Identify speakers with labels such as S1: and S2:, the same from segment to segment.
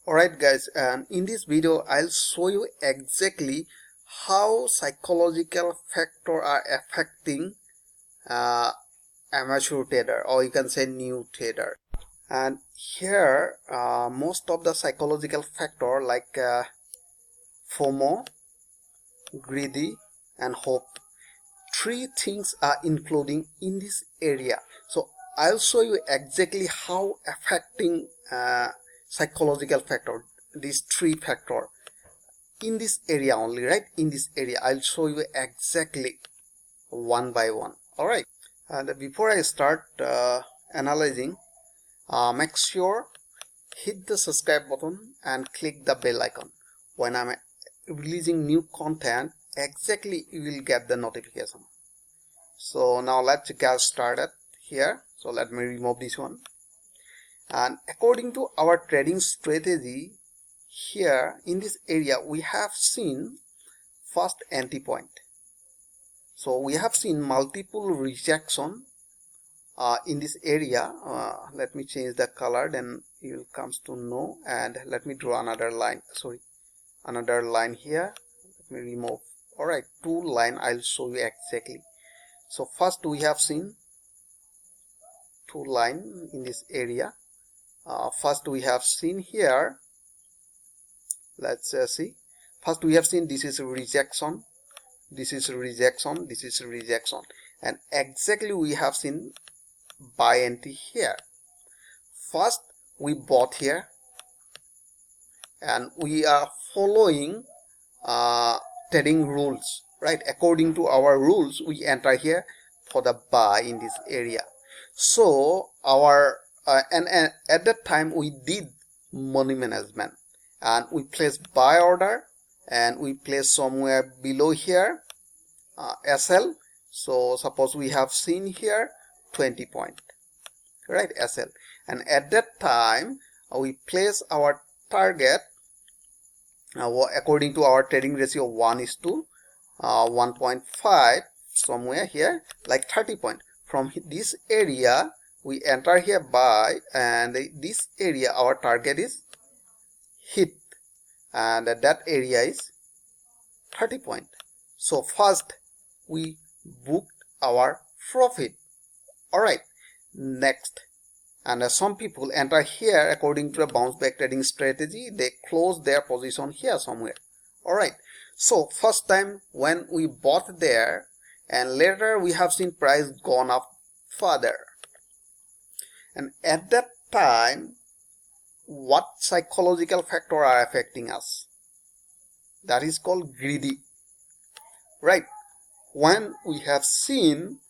S1: Alright guys, and in this video I'll show you exactly how psychological factors are affecting uh, amateur trader, or you can say new trader. And here most of the psychological factor like FOMO, greedy and hope, three things are including in this area. So I'll show you exactly how affecting psychological factor, these three factor in this area only, right? In this area I'll show you exactly one by one. All right, and before I start analyzing, make sure hit the subscribe button and click the bell icon. When I'm releasing new content, exactly you will get the notification. So now let's get started here. So let me remove this one. And according to our trading strategy, here in this area we have seen first entry point. So we have seen multiple rejection in this area. Let me change the color, then you will comes to know. And let me draw another line, another line here. Let me remove. All right, two line I'll show you exactly. So first we have seen two line in this area. First we have seen here, let's see. First we have seen this is rejection, this is rejection, this is rejection, and exactly we have seen buy entry here. First we bought here and we are following trading rules, right? According to our rules we enter here for the buy in this area. So our and at that time we did money management and we placed buy order and we placed somewhere below here SL. So suppose we have seen here 20 point, right? SL, and at that time we place our target according to our trading ratio 1:1.5 somewhere here, like 30 point. From this area we enter here buy, and this area our target is hit, and that area is 30 point. So first we booked our profit. All right, next, and some people enter here according to a bounce back trading strategy, they close their position here somewhere. All right, so first time when we bought there, and later we have seen price gone up further, and at that time what psychological factor are affecting us? That is called greedy, right? When we have seen,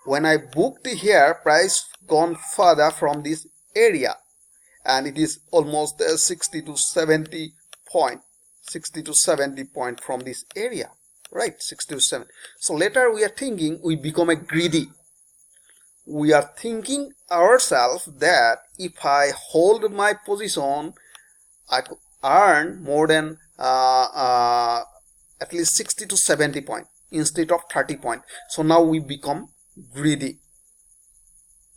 S1: when I booked here, price gone further from this area, and it is almost 60 to 70 point, 60 to 70 point from this area, right? 60 to 70. So later we are thinking, we become a greedy. We are thinking ourselves that if I hold my position, I could earn more than at least 60 to 70 point instead of 30 point. So now we become greedy.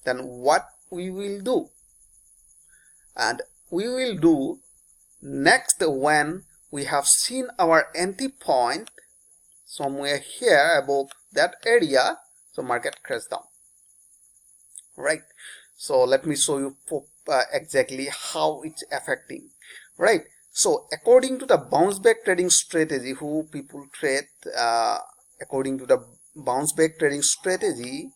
S1: Then what we will do? And we will do next, when we have seen our entry point somewhere here above that area, so market crash down, right? So let me show you exactly how it's affecting, right? So according to the bounce back trading strategy, who people trade according to the bounce back trading strategy,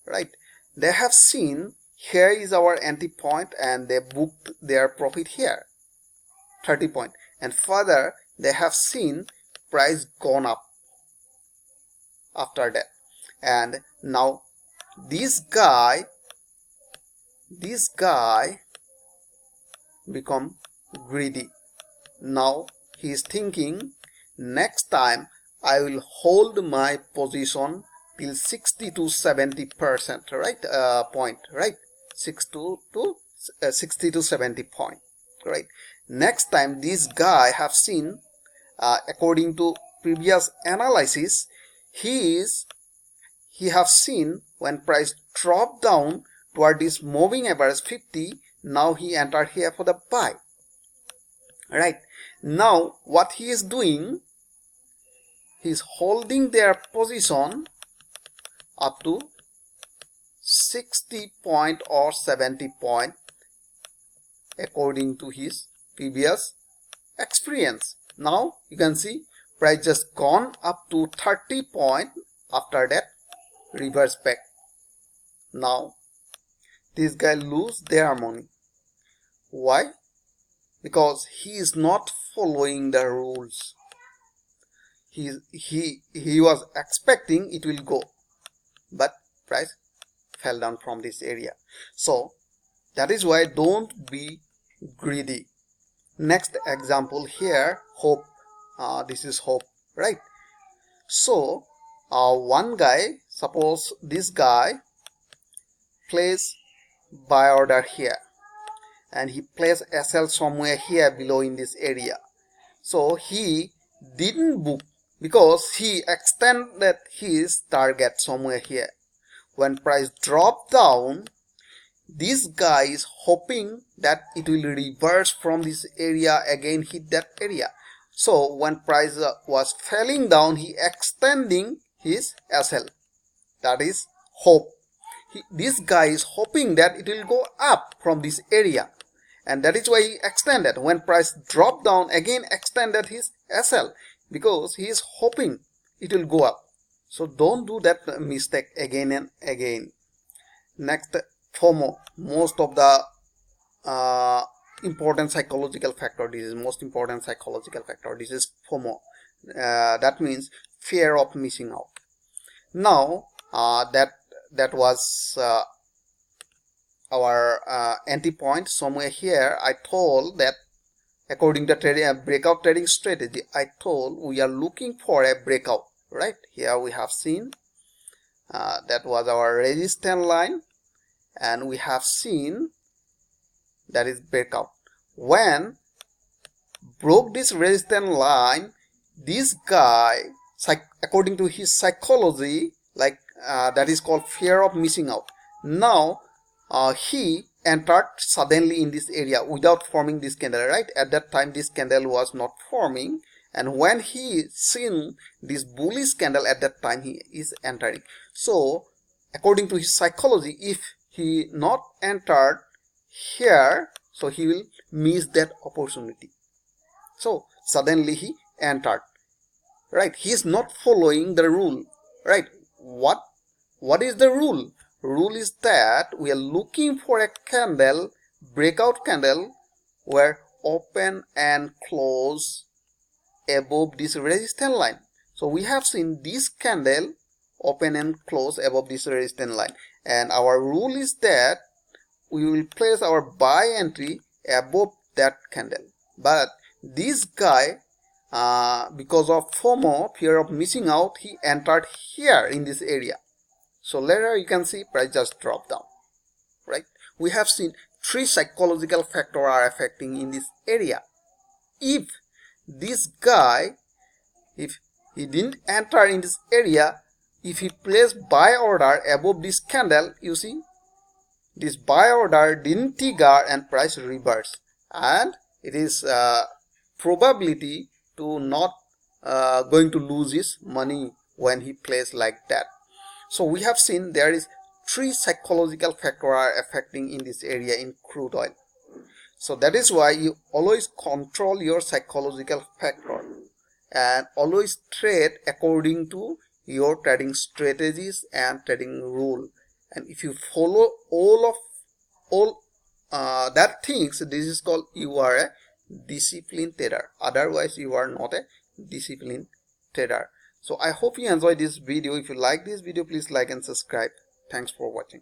S1: right? They have seen here is our entry point and they booked their profit here 30 point, and further they have seen price gone up after that, and now this guy become greedy. Now he is thinking, next time I will hold my position till 60 to 70%, right? Point, right? 60 to 70 point, right? Next time this guy have seen, according to previous analysis, he have seen when price drop down toward this moving average 50, now he entered here for the buy. right? Now what he is doing, he is holding their position up to 60 point or 70 point according to his previous experience. Now you can see price just gone up to 30 point, after that reverse back. Now this guy lose their money. Why? Because he is not following the rules. He was expecting it will go, but price fell down from this area. So that is why don't be greedy. Next example here, hope. This is hope, right? So one guy, suppose this guy place buy order here, and he place SL somewhere here below in this area. So he didn't book because he extended his target somewhere here. When price dropped down, this guy is hoping that it will reverse from this area, again hit that area. So when price was falling down, he extending his SL. That is hope. This guy is hoping that it will go up from this area, and that is why he extended. When price dropped down, again extended his SL because he is hoping it will go up. So don't do that mistake again and again. Next, FOMO. Most of the important psychological factor. This is most important psychological factor. This is FOMO. That means fear of missing out. Now that was our entry point somewhere here. I told that according to trading breakout trading strategy, I told we are looking for a breakout, right? Here we have seen that was our resistance line, and we have seen that is breakout. When broke this resistance line, this guy, according to his psychology, like that is called fear of missing out. Now he entered suddenly in this area without forming this candle, right? At that time this candle was not forming, and when he seen this bullish candle, at that time he is entering. So according to his psychology, if he not entered here, so he will miss that opportunity. So suddenly he entered, right? He is not following the rule, right? What is the rule? Rule is that we are looking for a candle, breakout candle, where open and close above this resistance line. So we have seen this candle open and close above this resistance line, and our rule is that we will place our buy entry above that candle. But this guy, because of FOMO, fear of missing out, he entered here in this area. So later you can see price just dropped down, right? We have seen 3 psychological factors are affecting in this area. If this guy, if he didn't enter in this area, if he placed buy order above this candle, you see this buy order didn't trigger and price reversed, and it is probability to not going to lose his money when he plays like that. So we have seen there is 3 psychological factors are affecting in this area in crude oil. So that is why you always control your psychological factor and always trade according to your trading strategies and trading rule. And if you follow all that things, this is called you are a disciplined trader. Otherwise you are not a disciplined trader. So I hope you enjoyed this video. If you like this video, please like and subscribe. Thanks for watching.